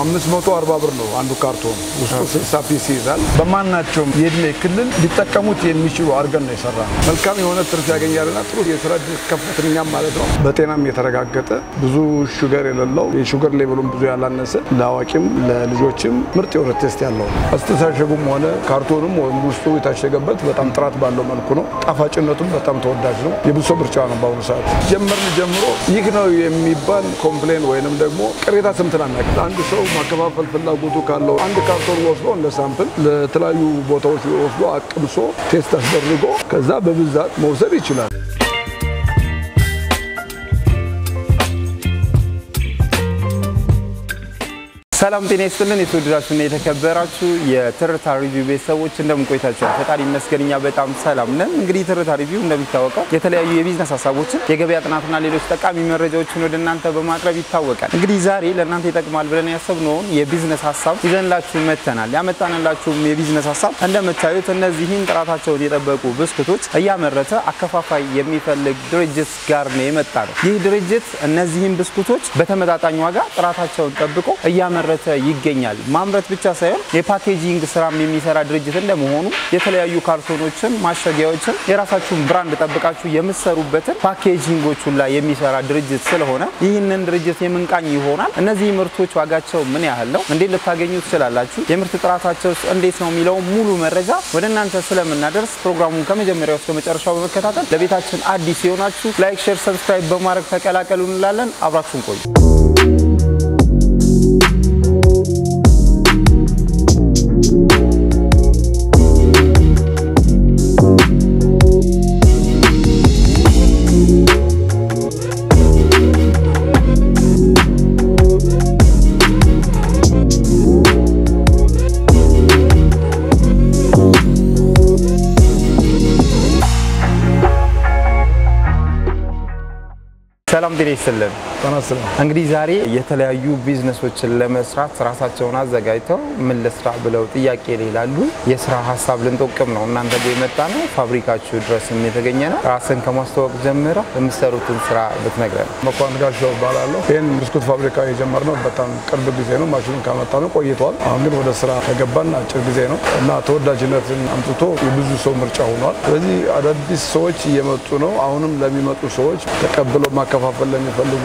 540 ብር ነው አንዱ ካርቶን ውስጡ 60 ፒስ ይዛል በማናቸው የድሜ ክልል ሊጠቀሙት የሚችሉ አርገን ነው የሰራነው መልካም የሆነ ትርፍ ያገኛልና ጥሩ የስራ ድል ከፍተኛም ማለት ነው በጤናም የተረጋገጠ ብዙ ሹገር የሌለው የሹገር ሌቭሉን ብዙ ያላነሰ ለአዋቂም ለልጆችም ምርጥ የሆነ ቴስት ያለው አስተሳሰቡም ሆነ ካርቶንም ውስጡ የታሸገበት በጣም ጥራት ባለው መልኩ ነው ጣፋጭነቱም በጣም ተወዳጅ ነው የብዙ ምርጫ ነው ባሁን ሰዓት ጀምሮ ይህ ነው የሚባል ኮምፕሌን ወይንም ደግሞ ቅሬታ ሰምተናል አንድ ሰው ማከፋፈል ፍላጎቱ ካለው አንድ ካርቶን ወስዶ እንደ ሳምፕል ለተለያዩ ቦታዎች ወስዶ አቅምሶ ቴስት አስደርጎ ከዛ በብዛት መውሰድ ይችላል ሰላም ጤና ይስጥልን የተወደዳችሁና የተከበራችሁ የትርታ ሪቪው ቤተሰቦች እንደምን ቆይታችኋል? ፈጣሪ ይመስገንኛ በጣም ሰላም ነን። እንግዲህ ትርታ ሪቪው እንደሚታወቀው የተለያዩ የቢዝነስ ሐሳቦችን የገበያ ጥናትና ሌሎች ጠቃሚ መረጃዎችን ወደ እናንተ በማቅረብ ይታወቃል። እንግዲህ ዛሬ ለእናንተ ይጠቅማል ብለን ያሰብነውን የቢዝነስ ሐሳብ ይዘንላችሁ መተናል። ያመጣንላችሁ የቢዝነስ ሐሳብ እንደምታዩት እነዚህን ጥራታቸውን የጠበቁ ብስኩቶች እያመረተ አከፋፋይ የሚፈልግ ድርጅት ጋር ነው የመጣነው። ይህ ድርጅት እነዚህን ብስኩቶች በተመጣጣኝ ዋጋ ጥራታቸውን ጠብቆ እያመረተ ይገኛል ማምረት ብቻ ሳይሆን የፓኬጂንግ ስራም የሚሰራ ድርጅት እንደመሆኑ የተለያዩ ካርቶኖችን ማሸጊያዎችን የራሳችሁን ብራንድ ጠብቃችሁ የምትሰሩበትን ፓኬጂንጎቹን ላይ የሚሰራ ድርጅት ስለሆነ ይህንን ድርጅት የምንቃኝ ይሆናል እነዚህ ምርቶች ዋጋቸው ምን ያህል ነው እንዴት ልታገኙ ትችላላችሁ የምርት ጥራታቸው እንዴት ነው የሚለው ሙሉ መረጃ ወደ እናንተ ስለምናደርስ ፕሮግራሙን ከመጀመሪያው እስከ መጨረሻው በመከታተል ለቤታችን አዲስ ይሆናችሁ ላይክ ሼር ሰብስክራይብ በማድረግ ተቀላቀሉ እንላለን አብራችሁን ቆዩ ሰላም ጤና ይስጥልን እንግዲህ ዛሬ የተለያዩ ቢዝነሶችን ለመስራት ራሳቸውን አዘጋጅተው ምን ለስራ ብለው ጥያቄ ይላሉ የስራ ሐሳብ ልንጠቅም ነው እናንተ ጋር የመጣነው ፋብሪካችሁ ድረስም የተገኘ ነው ራስን ከማስተዋወቅ ጀምሮ የምትሰሩትን ስራ ብትነግረን መኳን ጋሻው ባላለው ይሄን ብስኩት ፋብሪካ የጀመርነው በጣም ቅርብ ጊዜ ነው ማሽኑን ካመጣነው ቆይቷል አሁን ግን ወደ ስራ ተገባን አጭር ጊዜ ነው እና ተወዳጅነትን አምጥቶ የብዙ ሰው ምርጫ ሆኗል ስለዚህ አዳዲስ ሰዎች እየመጡ ነው አሁንም ለሚመጡ ሰዎች ተቀብለው ማከፋፈል ለሚፈልጉ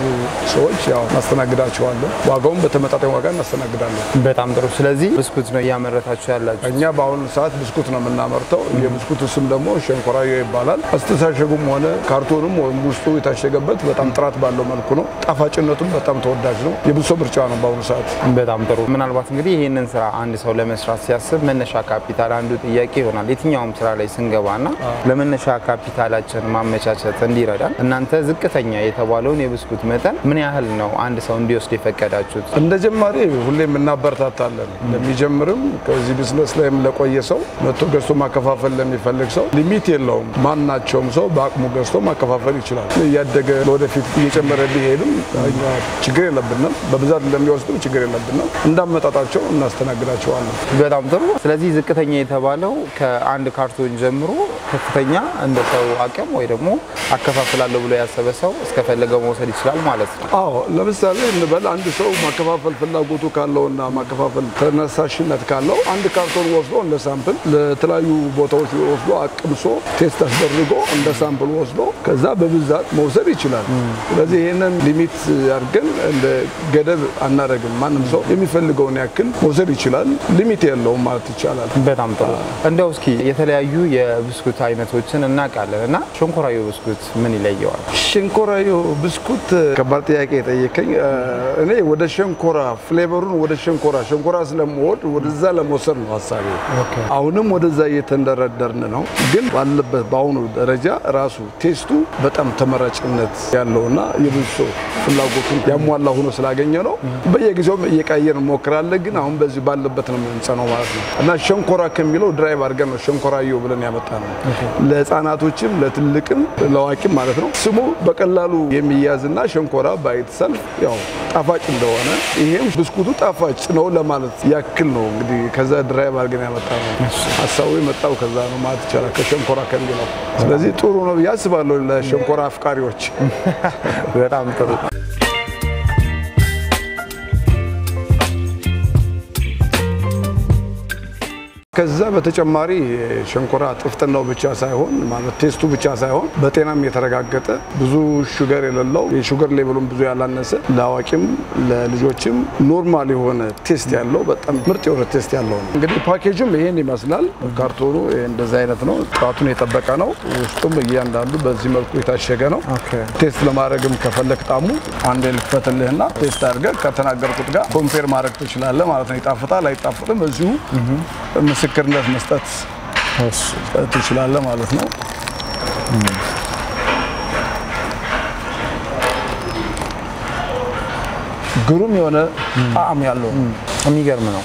ሰዎች ያው ማስተናግዳቸዋለን ዋጋውን በተመጣጣኝ ዋጋ እናስተናግዳለን በጣም ጥሩ ስለዚህ ብስኩት ነው ያመረታችሁ ያላችሁ እኛ በአሁኑ ሰዓት ብስኩት ነው የምናመርተው የብስኩቱ ስም ደግሞ ሸንኮራዮ ይባላል አስተሳሰቡም ሆነ ካርቶንም ውስጡ የታሸገበት በጣም ጥራት ባለው መልኩ ነው ጣፋጭነቱም በጣም ተወዳጅ ነው የብዙ ምርጫ ነው በአሁኑ ሰዓት በጣም ጥሩ ምናልባት እንግዲህ ይሄንን ስራ አንድ ሰው ለመስራት ሲያስብ መነሻ ካፒታል አንዱ ጥያቄ ይሆናል የትኛውም ስራ ላይ ስንገባና ለመነሻ ካፒታላችን ማመቻቸት እንዲረዳን እናንተ ዝቅተኛ የተባለውን የብስኩት መጠን ምን ያህል ነው አንድ ሰው እንዲወስድ የፈቀዳችሁት እንደጀማሪ ሁሌም እናበረታታለን ለሚጀምርም ከዚህ ቢዝነስ ላይም ለቆየ ሰው መጥቶ ገዝቶ ማከፋፈል ለሚፈልግ ሰው ሊሚት የለውም ማናቸውም ሰው በአቅሙ ገዝቶ ማከፋፈል ይችላል ያደገ ወደፊት እየጨመረ ቢሄድም እኛ ችግር የለብንም በብዛት ለሚወስዱ ችግር የለብንም እንዳመጣጣቸው እናስተናግዳቸዋለን በጣም ጥሩ ስለዚህ ዝቅተኛ የተባለው ከአንድ ካርቶን ጀምሮ ከፍተኛ እንደ ሰው አቅም ወይ ደግሞ አከፋፍላለሁ ብሎ ያሰበ ሰው እስከፈለገው መውሰድ ይችላል ማለት ነው አዎ ለምሳሌ እንበል አንድ ሰው ማከፋፈል ፍላጎቱ ካለውና ማከፋፈል ተነሳሽነት ካለው አንድ ካርቶን ወስዶ እንደ ሳምፕል ለተለያዩ ቦታዎች ወስዶ አቅምሶ ቴስት አስደርጎ እንደ ሳምፕል ወስዶ ከዛ በብዛት መውሰድ ይችላል ስለዚህ ይሄንን ሊሚት አድርገን እንደ ገደብ አናደርግም ማንም ሰው የሚፈልገውን ያክል መውሰድ ይችላል ሊሚት የለውም ማለት ይቻላል በጣም ጥሩ እንደው እስኪ የተለያዩ የብስኩት አይነቶችን እናቃለንና ሸንኮራዮ ብስኩት ምን ይለየዋል ሸንኮራዮ ብስኩት ከባድ ጥያቄ ጠየቀኝ እኔ ወደ ሸንኮራ ፍሌቨሩን ወደ ሸንኮራ ስለምወድ ወደዛ ለመውሰድ ነው ሐሳቤ አሁንም ወደዛ እየተንደረደርን ነው ግን ባለበት ባሁኑ ደረጃ ራሱ ቴስቱ በጣም ተመራጭነት ያለውና የብዙ ፍላጎቱን ያሟላ ሆኖ ስላገኘ ነው በየጊዜው እየቀየርን ሞክራለን ግን አሁን በዚህ ባለበት ነው የምንጸነው ማለት ነው እና ሸንኮራ ከሚለው ድራይቭ አድርገን ነው ሸንኮራዮ ብለን ያመጣነው ለህፃናቶችም ለትልቅም ለዋቂም ማለት ነው ስሙ በቀላሉ የሚያዝና ሸንኮራ ባይተሰልፍ ያው ጣፋጭ እንደሆነ ይሄም ብስኩቱ ጣፋጭ ነው ለማለት ያክል ነው እንግዲህ ከዛ ድራይቭ አድርገን ያመጣነው ሐሳቡ የመጣው ከዛ ነው ማለት ይቻላል ከሸንኮራ ከሚለው ስለዚህ ጥሩ ነው ያስባለው ለሸንኮራ አፍቃሪዎች በጣም ጥሩ ከዛ በተጨማሪ ሸንኮራ ጥፍጥናው ብቻ ሳይሆን ማለት ቴስቱ ብቻ ሳይሆን በጤናም የተረጋገጠ ብዙ ሹገር የሌለው የሹገር ሌቭሉን ብዙ ያላነሰ ለአዋቂም ለልጆችም ኖርማል የሆነ ቴስት ያለው በጣም ምርጥ የሆነ ቴስት ያለው ነው። እንግዲህ ፓኬጁም ይሄን ይመስላል። ካርቶኑ እንደዚህ አይነት ነው። ጥራቱን የጠበቀ ነው። ውስጡም እያንዳንዱ በዚህ መልኩ የታሸገ ነው። ቴስት ለማድረግም ከፈለክ ጣሙ አንዴ ልክፈትልህና ቴስት አድርገህ ከተናገርኩት ጋር ኮምፔር ማድረግ ትችላለህ ማለት ነው። ይጣፍጣል አይጣፍጥም እዚሁ ምስክርነት መስጠት ትችላለህ ማለት ነው። ግሩም የሆነ ጣዕም ያለው የሚገርም ነው።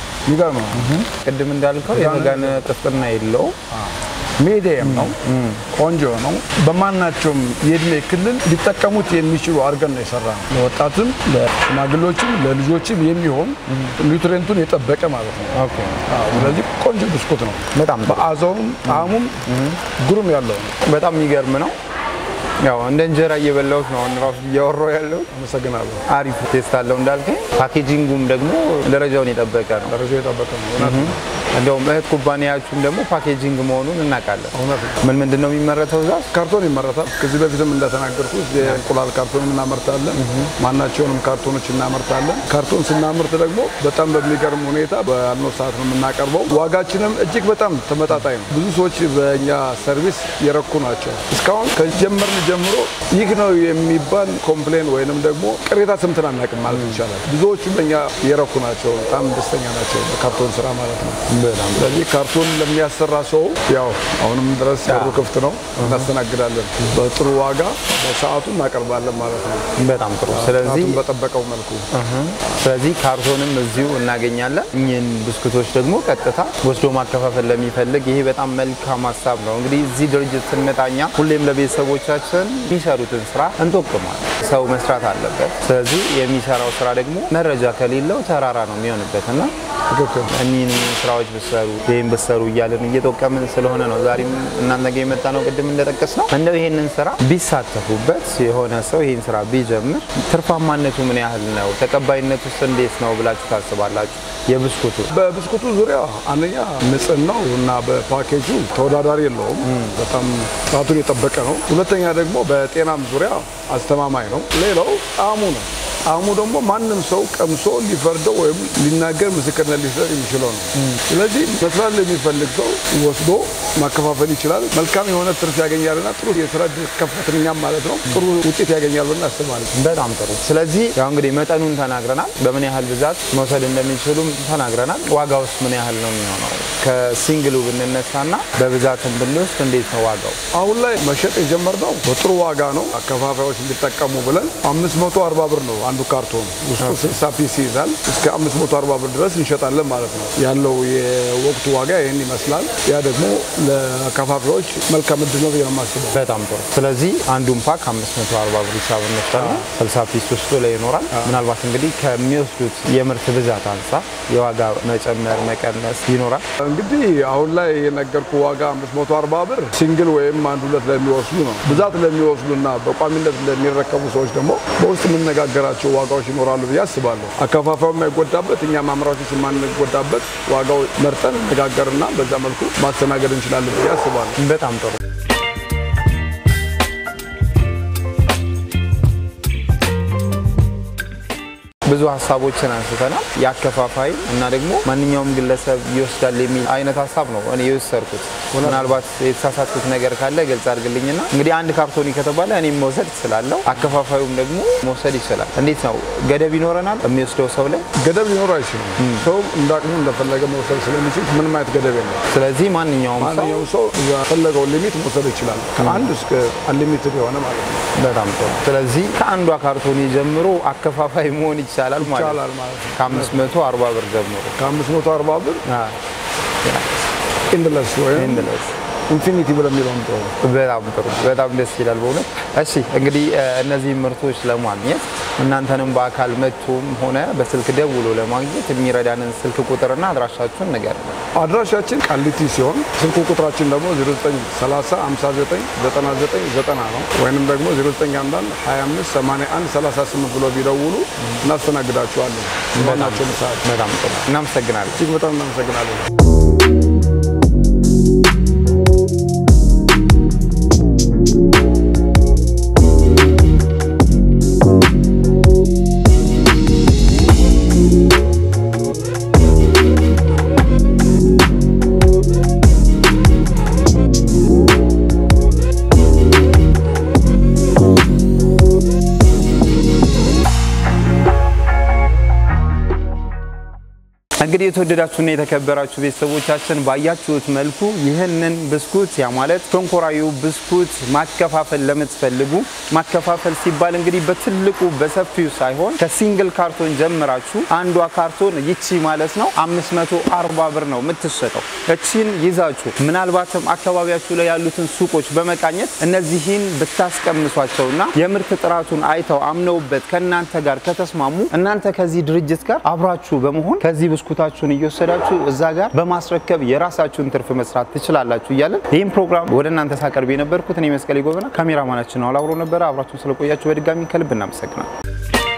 ቅድም እንዳልከው የመጋነ ጥፍጥና የለው ሚዲየም ነው። ቆንጆ ነው። በማናቸውም የእድሜ ክልል ሊጠቀሙት የሚችሉ አድርገን ነው የሰራነው። ለወጣትም ለሽማግሌዎችም ለልጆችም የሚሆን ኒውትሪየንቱን የጠበቀ ማለት ነው። ስለዚህ ቆንጆ ብስኩት ነው። በጣም በአዛውም ጣዕሙም ግሩም ያለው ነው። በጣም የሚገርም ነው። ያው እንደ እንጀራ እየበላሁት ነው ራሱ እያወራሁ ያለው። አመሰግናለሁ። አሪፍ ቴስት አለው እንዳልከኝ። ፓኬጂንጉም ደግሞ ደረጃውን የጠበቀ ነው። እንደውም እህት ኩባንያዎቹም ደግሞ ፓኬጂንግ መሆኑን እናውቃለን። ምን ምንድነው የሚመረተው? እዛ ካርቶን ይመረታል። ከዚህ በፊትም እንደተናገርኩት የእንቁላል ካርቶን እናመርታለን። ማናቸውንም ካርቶኖች እናመርታለን። ካርቶን ስናመርት ደግሞ በጣም በሚገርም ሁኔታ ባልነው ሰዓት ነው የምናቀርበው። ዋጋችንም እጅግ በጣም ተመጣጣኝ ነው። ብዙ ሰዎች በእኛ ሰርቪስ የረኩ ናቸው። እስካሁን ከጀመርን ጀምሮ ይህ ነው የሚባል ኮምፕሌን ወይንም ደግሞ ቅሬታ ሰምተን አናውቅም ማለት ይቻላል። ብዙዎቹ በእኛ የረኩ ናቸው። በጣም ደስተኛ ናቸው በካርቶን ስራ ማለት ነው። ስለዚህ ካርቶን ለሚያሰራ ሰው ያው አሁንም ድረስ በሩ ክፍት ነው። እናስተናግዳለን። በጥሩ ዋጋ በሰዓቱ እናቀርባለን ማለት ነው። በጣም ጥሩ። ስለዚህ በጠበቀው መልኩ ስለዚህ ካርቶንም እዚሁ እናገኛለን። እኚህን ብስኩቶች ደግሞ ቀጥታ ወስዶ ማከፋፈል ለሚፈልግ ይሄ በጣም መልካም ሀሳብ ነው። እንግዲህ እዚህ ድርጅት ስንመጣኛ ሁሌም ለቤተሰቦቻችን የሚሰሩትን ስራ እንጠቁማለን። ሰው መስራት አለበት። ስለዚህ የሚሰራው ስራ ደግሞ መረጃ ከሌለው ተራራ ነው የሚሆንበትና እኚህን ስራዎች በሰሩ ወይም በሰሩ እያለን እየጠቀምን ስለሆነ ነው ዛሬም እናንተ ጋር የመጣ ነው። ቅድም እንደጠቀስነው እንደው ይሄንን ስራ ቢሳተፉበት የሆነ ሰው ይሄን ስራ ቢጀምር ትርፋማነቱ ምን ያህል ነው? ተቀባይነቱስ እንዴት ነው ብላችሁ ታስባላችሁ? የብስኩቱ በብስኩቱ ዙሪያ አንደኛ ንጽህናው እና በፓኬጁ ተወዳዳሪ የለውም። በጣም ጥራቱን የጠበቀ ነው። ሁለተኛ ደግሞ በጤናም ዙሪያ አስተማማኝ ነው። ሌላው ጣዕሙ ነው። ጣዕሙ ደግሞ ማንም ሰው ቀምሶ ሊፈርደው ወይም ሊናገር ምስክርነት ሊሰጥ የሚችለው ነው። ስለዚህ መስራት ለሚፈልግ ሰው ወስዶ ማከፋፈል ይችላል። መልካም የሆነ ትርፍ ያገኛልና ጥሩ የስራ ዕድል ከፈትኛም ማለት ነው። ጥሩ ውጤት ያገኛል ብለን እናስባለን። በጣም ጥሩ። ስለዚህ ያው እንግዲህ መጠኑን ተናግረናል። በምን ያህል ብዛት መውሰድ እንደሚችሉም ተናግረናል። ዋጋውስ ምን ያህል ነው የሚሆነው? ከሲንግሉ ብንነሳና በብዛትም ብንወስድ እንዴት ነው ዋጋው? አሁን ላይ መሸጥ የጀመርነው በጥሩ ዋጋ ነው። አከፋፋዮች እንዲጠቀሙ ብለን 540 ብር ነው አንዱ ካርቶን። ውስጡ 60 ፒስ ይዛል። እስከ 540 ብር ድረስ እንሸጣለን ማለት ነው። ያለው የወቅቱ ዋጋ ይሄን ይመስላል። ያ ደግሞ ለአከፋፋዮች መልካም እድል ነው የማስበው። በጣም ጥሩ። ስለዚህ አንዱን ፓክ 540 ብር ሂሳብ እንወስዳለን። 60 ፒስ ውስጡ ላይ ይኖራል። ምናልባት እንግዲህ ከሚወስዱት የምርት ብዛት አንፃር የዋጋ መጨመር መቀነስ ይኖራል። እንግዲህ አሁን ላይ የነገርኩ ዋጋ 540 ብር ሲንግል ወይም አንድ ሁለት ለሚወስዱ ነው። ብዛት ለሚወስዱና በቋሚነት ለሚረከቡ ሰዎች ደግሞ በውስጥ የምንነጋገራቸው ዋጋዎች ይኖራሉ ብዬ አስባለሁ። አከፋፋዩ የማይጎዳበት እኛም አምራቾች የማንጎዳበት ዋጋው መርጠን ነጋገርና በዛ መልኩ ማስተናገድ እንችላለን ብዬ አስባለሁ። በጣም ጥሩ። ብዙ ሀሳቦችን አንስተናል። ያከፋፋይ እና ደግሞ ማንኛውም ግለሰብ ይወስዳል የሚል አይነት ሀሳብ ነው እኔ የወሰድኩት። ምናልባት የተሳሳትኩት ነገር ካለ ግልጽ አድርግልኝና እንግዲህ አንድ ካርቶኒ ከተባለ እኔም መውሰድ እችላለሁ፣ አከፋፋዩም ደግሞ መውሰድ ይችላል። እንዴት ነው ገደብ ይኖረናል? የሚወስደው ሰው ላይ ገደብ ሊኖር አይችልም። ሰው እንዳቅሙ እንደፈለገ መውሰድ ስለሚችል ምንም አይነት ገደብ የለም። ስለዚህ ማንኛውም ሰው የፈለገው ሊሚት መውሰድ ይችላል። ከአንድ እስከ አንሊሚትድ የሆነ ማለት ነው። በጣም ጥሩ። ስለዚህ ከአንዷ ካርቶኒ ጀምሮ አከፋፋይ መሆን ይቻላል ማለት ነው። ከ540 ብር ጀምሮ ከ540 ብር ኢንድለስ ወይም ኢንፊኒቲ ብለን የሚለው በጣም ጥሩ። በጣም ደስ ይላል በእውነት። እሺ እንግዲህ እነዚህ ምርቶች ለማግኘት እናንተንም በአካል መጥቶም ሆነ በስልክ ደውሎ ለማግኘት የሚረዳንን ስልክ ቁጥርና አድራሻችሁን ንገሩን። አድራሻችን ቃሊቲ ሲሆን ስልክ ቁጥራችን ደግሞ 0930 59 99 90 ነው። ወይንም ደግሞ 0911 25 81 38 ብሎ ቢደውሉ እናስተናግዳቸዋለን። በጣም ጥሩ። እናመሰግናለን። እጅግ በጣም እናመሰግናለን። እንግዲህ የተወደዳችሁና የተከበራችሁ ቤተሰቦቻችን ባያችሁት መልኩ ይህንን ብስኩት ያ ማለት ሸንኮራዩ ብስኩት ማከፋፈል ለምትፈልጉ ማከፋፈል ሲባል እንግዲህ በትልቁ በሰፊው ሳይሆን ከሲንግል ካርቶን ጀምራችሁ አንዷ ካርቶን ይቺ ማለት ነው 540 ብር ነው የምትሸጠው። እቺን ይዛችሁ ምናልባትም አካባቢያችሁ ላይ ያሉትን ሱቆች በመቃኘት እነዚህን ብታስቀምሷቸውና የምርት ጥራቱን አይተው አምነውበት ከናንተ ጋር ከተስማሙ እናንተ ከዚህ ድርጅት ጋር አብራችሁ በመሆን ከዚህ ብስኩታችሁን እየወሰዳችሁ እዛ ጋር በማስረከብ የራሳችሁን ትርፍ መስራት ትችላላችሁ እያለን ይህን ፕሮግራም ወደ እናንተ ሳቀርብ የነበርኩት እኔ መስቀሌ ጎበና ካሜራማናችን ነው አብሮ ነበር። አብራችሁን ስለቆያችሁ በድጋሚ ከልብ እናመሰግናለን።